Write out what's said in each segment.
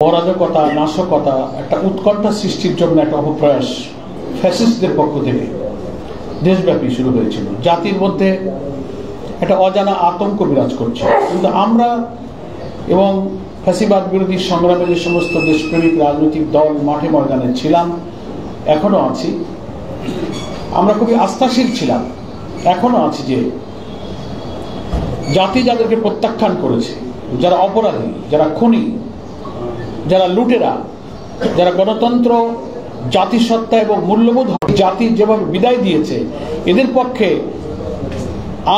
অরাজকতা, নাশকতা, একটা উৎকণ্ঠা সৃষ্টির জন্য একটা অপপ্রয়াস ফ্যাসিস্টদের পক্ষ থেকে দেশব্যাপী শুরু হয়েছিল। জাতির মধ্যে একটা অজানা আতঙ্ক বিরাজ করছে। কিন্তু আমরা এবং ফ্যাসিবাদ বিরোধী সংগ্রামে যে সমস্ত দেশপ্রেমিক রাজনৈতিক দল মাঠে ময়দানে ছিলাম, এখনো আছি, আমরা খুবই আস্থাশীল ছিলাম, এখনো আছি যে জাতি যাদেরকে প্রত্যাখ্যান করেছে, যারা অপরাধী, যারা খুনি, যারা লুটেরা, যারা গণতন্ত্র, জাতিসত্তা এবং মূল্যবোধ জাতি যেভাবে বিদায় দিয়েছে, এদের পক্ষে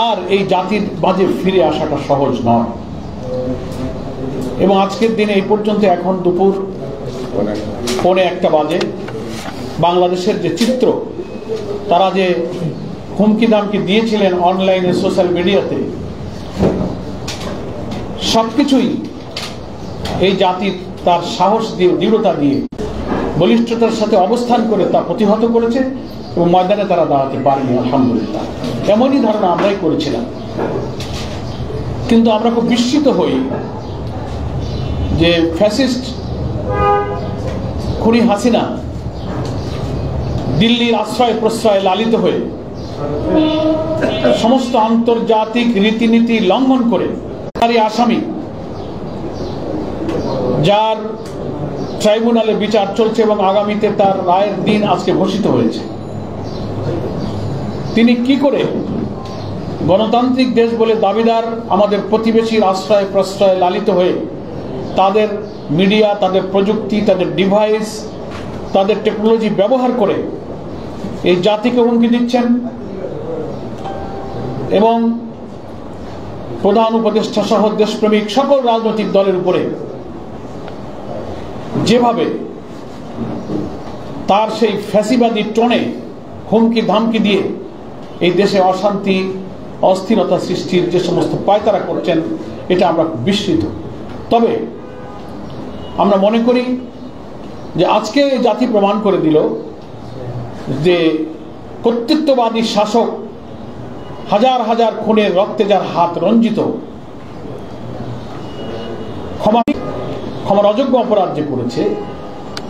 আর এই জাতির মাঝে ফিরে আসাটা সহজ নয়। এবং আজকের দিনে এই পর্যন্ত এখন দুপুর 1:45 বাজে বাংলাদেশের যে চিত্র, তারা যে হুমকি দামকি দিয়েছিলেন অনলাইনে, সোশ্যাল মিডিয়াতে, সবকিছুই এই জাতির তার সাহস দিয়ে, দৃঢ়তা দিয়ে, বলিষ্ঠতার সাথে অবস্থান করে তা প্রতিহত করেছে এবং ময়দানে তারা দাঁড়াতে পারেনি। আলহামদুলিল্লাহ, এমনই ধারণা আমরাই করেছিলাম। কিন্তু আমরা খুব বিস্মিত হই যে ফ্যাসিস্ট খুনি হাসিনা দিল্লির আশ্রয় প্রশ্রয় লালিত হয়ে সমস্ত আন্তর্জাতিক রীতিনীতি লঙ্ঘন করে আসামি, যার ট্রাইব্যুনালে বিচার চলছে এবং আগামীতে তার রায়ের দিন আজকে ঘোষিত হয়েছে, তিনি কি করে গণতান্ত্রিক দেশ বলে দাবিদার আমাদের প্রতিবেশীর আশ্রয় প্রশ্রয় লালিত হয়ে তাদের মিডিয়া, তাদের প্রযুক্তি, তাদের ডিভাইস, তাদের টেকনোলজি ব্যবহার করে এই জাতিকে হুমকি দিচ্ছেন এবং প্রধান উপদেষ্টা সহ দেশপ্রেমিক সকল রাজনৈতিক দলের উপরে যেভাবে তার সেই ফ্যাসিবাদী টোনে হুমকি ধামকি দিয়ে এই দেশে অশান্তি, অস্থিরতা সৃষ্টির যে সমস্ত পায়তারা করছেন, এটা আমরা বিস্মিত। তবে আমরা মনে করি যে আজকে জাতি প্রমাণ করে দিল যে কর্তৃত্ববাদী শাসক, হাজার হাজার খুনের রক্তে যার হাত রঞ্জিত, ক্ষমার অযোগ্য অপরাধ যে করেছে,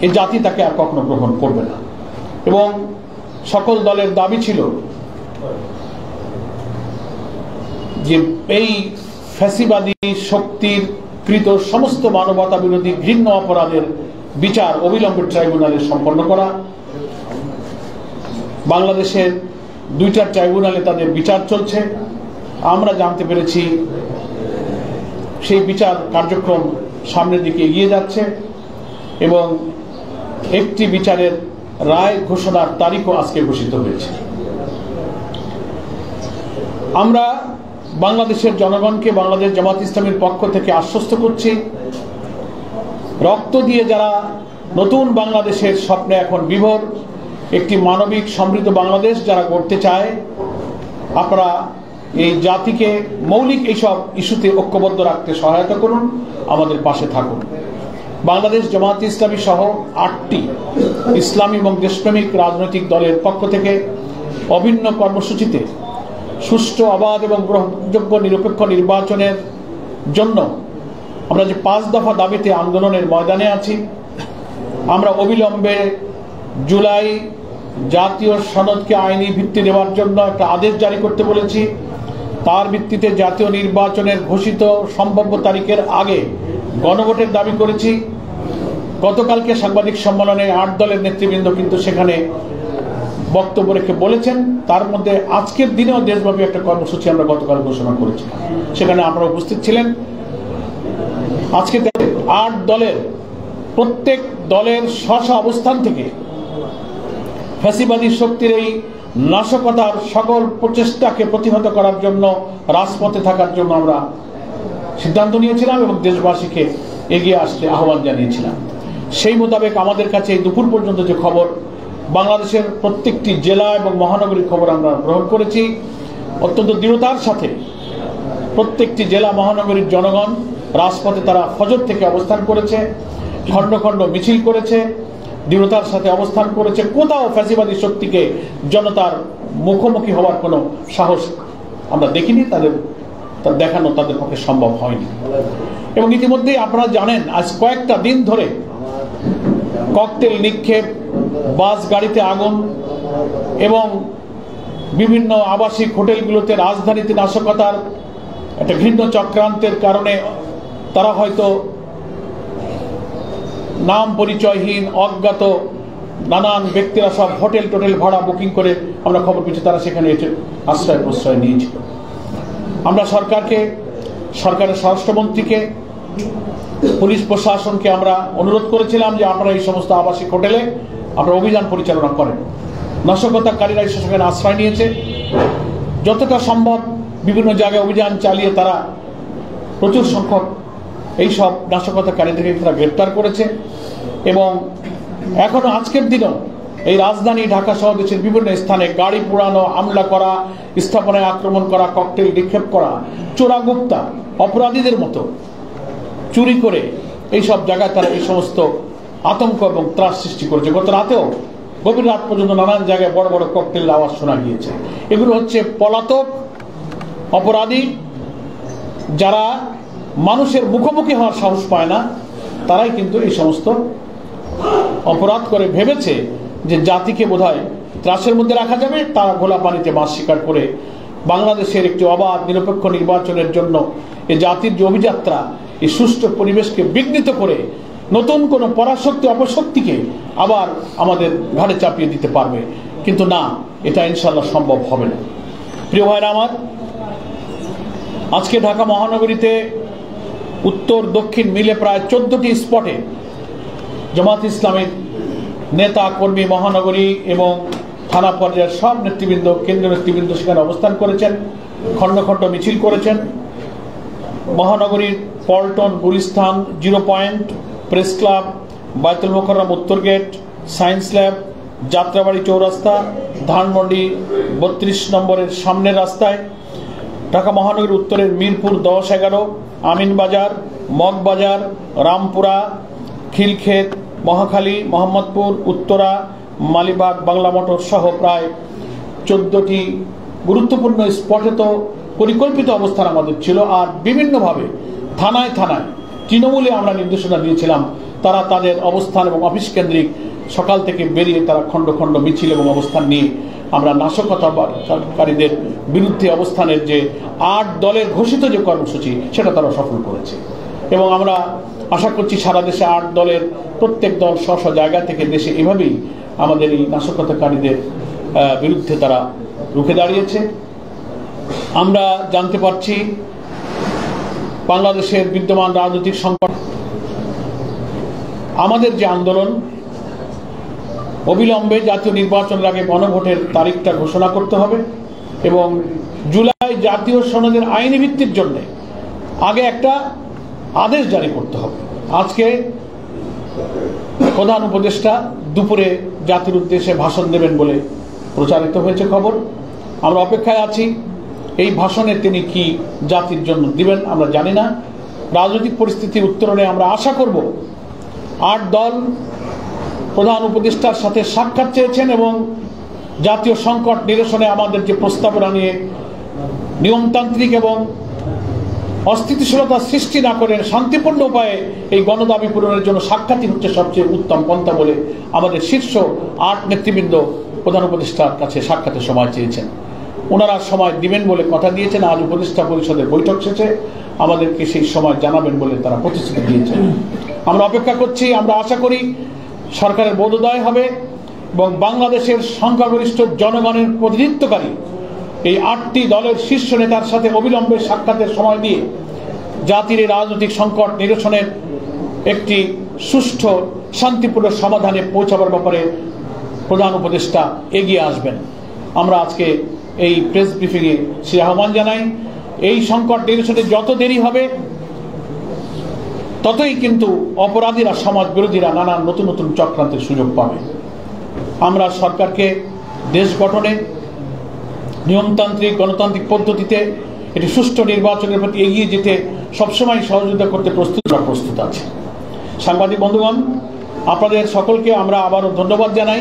এই জাতি তাকে আর কখনো গ্রহণ করবে না। এবং সকল দলের দাবি ছিল যে এই ফ্যাসিবাদী শক্তির কৃত সমস্ত মানবতা বিরোধী ঘৃণ্য অপরাধের বিচার অবিলম্বে ট্রাইব্যুনালে সম্পন্ন করা। বাংলাদেশের 2টা ট্রাইব্যুনালে তাদের বিচার চলছে। আমরা জানতে পেরেছি সেই বিচার কার্যক্রম সামনের দিকে এগিয়ে যাচ্ছে এবং একটি বিচারের রায় ঘোষণার তারিখও আজকে ঘোষিত হয়েছে। আমরা বাংলাদেশের জনগণকে বাংলাদেশ জামাত ইসলামীর পক্ষ থেকে আশ্বস্ত করছি, রক্ত দিয়ে যারা নতুন বাংলাদেশের স্বপ্নে এখন বিভোর, একটি মানবিক সমৃদ্ধ বাংলাদেশ যারা গড়তে চায়, আপনারা এই জাতিকে মৌলিক এইসব ইস্যুতে ঐক্যবদ্ধ রাখতে সহায়তা করুন, আমাদের পাশে থাকুন। বাংলাদেশ জামাত ইসলামী সহ 8টি ইসলামী এবং দেশপ্রেমিক রাজনৈতিক দলের পক্ষ থেকে অভিন্ন কর্মসূচিতে সুষ্ঠু, অবাধ এবং গ্রহণযোগ্য নিরপেক্ষ নির্বাচনের জন্য আমরা যে 5 দফা দাবিতে আন্দোলনের ময়দানে আছি, আমরা অবিলম্বে জুলাই জাতীয় সনদকে আইনি ভিত্তি দেওয়ার জন্য একটা আদেশ জারি করতে বলেছি। তার ভিত্তিতে জাতীয় নির্বাচনের ঘোষিত সম্ভাব্য তারিখের আগে গণভোটের দাবি করেছি। গতকালকে সাংবাদিক সম্মেলনে 8 দলের নেতৃবৃন্দ কিন্তু সেখানে বক্তব্য রেখে বলেছেন। তার মধ্যে আজকের দিনেও দেশব্যাপী একটা কর্মসূচি আমরা গতকাল ঘোষণা করেছি, সেখানে আপনারা উপস্থিত ছিলেন। আজকে 8 দলের প্রত্যেক দলের স্ব অবস্থান থেকে ফ্যাসিবাদী শক্তির এই নাশকতার সকল প্রচেষ্টাকে প্রতিহত করার জন্য, রাজপথে থাকার জন্য আমরা সিদ্ধান্ত নিয়েছিলাম এবং দেশবাসীকে এগিয়ে আসতে আহ্বান জানিয়েছিলাম। সেই মোতাবেক আমাদের কাছে এই দুপুর পর্যন্ত যে খবর, বাংলাদেশের প্রত্যেকটি জেলা এবং মহানগরীর খবর আমরা গ্রহণ করেছি। অত্যন্ত দৃঢ়তার সাথে প্রত্যেকটি জেলা মহানগরীর জনগণ রাজপথে তারা ফজর থেকে অবস্থান করেছে, খণ্ড খণ্ড মিছিল করেছে, দৃঢ়তার সাথে অবস্থান করেছে। কোথাও ফ্যাসিবাদী শক্তিকে জনতার মুখোমুখি হওয়ার কোনো সাহস আমরা দেখিনি, তাদের দেখানো তাদের পক্ষে সম্ভব হয়নি। এবং ইতিমধ্যেই আপনারা জানেন আজ কয়েকটা দিন ধরে ককটেল নিক্ষেপ, বাস গাড়িতে আগুন এবং বিভিন্ন আবাসিক হোটেলগুলোতে রাজধানীতে নাশকতার একটা ঘৃণ্য চক্রান্তের কারণে তারা হয়তো নাম পরিচয়হীন অজ্ঞাত নানান ব্যক্তিরা সব হোটেল টোটেল ভাড়া বুকিং করে আমরা খবর পেয়েছি তারা সেখানে আশ্রয় প্রশ্রয় নিয়েছিল। আমরা সরকারের স্বরাষ্ট্রমন্ত্রীকে, পুলিশ প্রশাসনকে আমরা অনুরোধ করেছিলাম যে আপনারা এই সমস্ত আবাসিক হোটেলে আপনারা অভিযান পরিচালনা করেন। নাশকতাকারীরা সেখানে আশ্রয় নিয়েছে, যতটা সম্ভব বিভিন্ন জায়গায় অভিযান চালিয়ে তারা প্রচুর সংখ্যক এইসব নাশকতাকারীদেরকে তারা গ্রেপ্তার করেছে এবং এখনো আজকের দিনেও এই রাজধানী ঢাকা সহ দেশের বিভিন্ন স্থানে গাড়ি পোড়ানো, হামলা করা, স্থাপনায় আক্রমণ করা, ককটেল নিক্ষেপ করা, চোরাগুপ্তা অপরাধীদের মতো চুরি করে এইসব জায়গায় তারা এই সমস্ত আতঙ্ক এবং ত্রাস সৃষ্টি করেছে। গত রাতেও গভীর রাত পর্যন্ত নানান জায়গায় বড় বড় ককটেল আওয়াজ শোনা গিয়েছে। এগুলো হচ্ছে পলাতক অপরাধী, যারা মানুষের মুখোমুখি হওয়ার সাহস পায় না, তারাই কিন্তু এই সমস্ত অপরাধ করে ভেবেছে যে জাতিকে বোধহয় ত্রাসের মধ্যে রাখা যাবে। তারা ঘোলা পানিতে মাছ শিকার করে বাংলাদেশের একটি অবাধ নিরপেক্ষ নির্বাচনের জন্য এই জাতির যে অভিযাত্রা, এই সুষ্ঠু পরিবেশকে বিঘ্নিত করে নতুন কোন পরাশক্তি অপশক্তিকে আবার আমাদের ঘাড়ে চাপিয়ে দিতে পারবে। কিন্তু না, এটা ইনশাল্লাহ সম্ভব হবে না। প্রিয় ভাইরা আমার, আজকে ঢাকা মহানগরীতে উত্তর দক্ষিণ মিলে প্রায় 14টি স্পটে জামাত ইসলামের নেতা কর্মী, মহানগরী এবং থানা পর্যায়ের সব নেতৃবৃন্দ, কেন্দ্রীয় নেতৃবৃন্দ সেখানে অবস্থান করেছেন, খণ্ড খণ্ড মিছিল করেছেন। মহানগরীর Paltan, Gulistan, 0 point, press club, Baitul Mukarram উত্তর গেট, সায়েন্স ল্যাব, যাত্রাবাড়ি চৌরাস্তা, ধানমন্ডি 32 নম্বরের সামনের রাস্তায়, ঢাকা মহানগরীর উত্তরের মিরপুর 10-11, আমিনবাজার, মগবাজার, রামপুরা, খিলক্ষেত, মহাখালী, মোহাম্মদপুর, উত্তরা, মালিবাগ, বাংলা মোটর সহ প্রায় 14টি গুরুত্বপূর্ণ স্পটে তো পরিকল্পিত অবস্থান আমাদের ছিল। আর বিভিন্নভাবে থানায় থানায় তৃণমূলে আমরা নির্দেশনা দিয়েছিলাম, তারা তাদের অবস্থান এবং অফিস কেন্দ্রিক সকাল থেকে বেরিয়ে তারা খণ্ড খণ্ড মিছিল এবং অবস্থান নিয়ে আমরা নাশকতাকারীদের বিরুদ্ধে অবস্থানের যে 8 দলের ঘোষিত যে কর্মসূচি সেটা তারা সফল করেছে। এবং আমরা আশা করছি সারা দেশে 8 দলের প্রত্যেক দল স্ব স্ব জায়গা থেকে দেশে এভাবেই আমাদের এই নাশকতাকারীদের বিরুদ্ধে তারা রুখে দাঁড়িয়েছে। আমরা জানতে পারছি বাংলাদেশের বিদ্যমান রাজনৈতিক সংকট, আমাদের যে আন্দোলন অবিলম্বে জাতীয় নির্বাচনের আগে গণভোটের তারিখটা ঘোষণা করতে হবে এবং জুলাই জাতীয় সনদের আইনি ভিত্তির জন্য আগে একটা আদেশ জারি করতে হবে। আজকে প্রধান উপদেষ্টা দুপুরে জাতির উদ্দেশ্যে ভাষণ দেবেন বলে প্রচারিত হয়েছে খবর। আমরা অপেক্ষায় আছি এই ভাষণে তিনি কি জাতির জন্য দিবেন আমরা জানি না। রাজনৈতিক পরিস্থিতির উত্তরণে আমরা আশা করব 8 দল প্রধান উপদেষ্টার সাথে সাক্ষাৎ চেয়েছেন এবং জাতীয় সংকট নিরসনে আমাদের যে প্রস্তাবনা নিয়ে নিয়মতান্ত্রিক এবং অস্থিতিশীলতা সৃষ্টি না করে শান্তিপূর্ণ উপায়ে এই গণদাবি পূরণের জন্য সাক্ষাৎই হচ্ছে সবচেয়ে উত্তম পন্থা বলে আমাদের শীর্ষ 8 নেতৃবৃন্দ প্রধান উপদেষ্টার কাছে সাক্ষাতের সময় চেয়েছেন। ওনারা সময় দিবেন বলে কথা দিয়েছেন। আজ উপদেষ্টা পরিষদের বৈঠক শেষে আমাদেরকে সেই সময় জানাবেন বলে তারা প্রতিশ্রুতি দিয়েছেন। আমরা অপেক্ষা করছি। আমরা আশা করি সরকারের বোধোদয় হবে এবং বাংলাদেশের সংখ্যাগরিষ্ঠ জনগণের প্রতিনিধিত্বকারী এই 8টি দলের শীর্ষ নেতার সাথে অবিলম্বে সাক্ষাতের সময় দিয়ে জাতির এই রাজনৈতিক সংকট নিরসনের একটি সুষ্ঠু শান্তিপূর্ণ সমাধানে পৌঁছাবার ব্যাপারে প্রধান উপদেষ্টা এগিয়ে আসবেন। আমরা আজকে এই প্রেস ব্রিফিংয়ে সে আহ্বান জানাই। এই সংকট নিরসনে যত দেরি হবে ততই কিন্তু অপরাধীরা, সমাজ বিরোধীরা নানান নতুন নতুন চক্রান্তের সুযোগ পাবে। আমরা সরকারকে দেশ গঠনে নিয়মতান্ত্রিক গণতান্ত্রিক পদ্ধতিতে একটি সুষ্ঠু নির্বাচনের প্রতি এগিয়ে যেতে সবসময় সহযোগিতা করতে প্রস্তুত আছে। সাংবাদিক বন্ধুগণ, আপনাদের সকলকে আমরা আবারও ধন্যবাদ জানাই।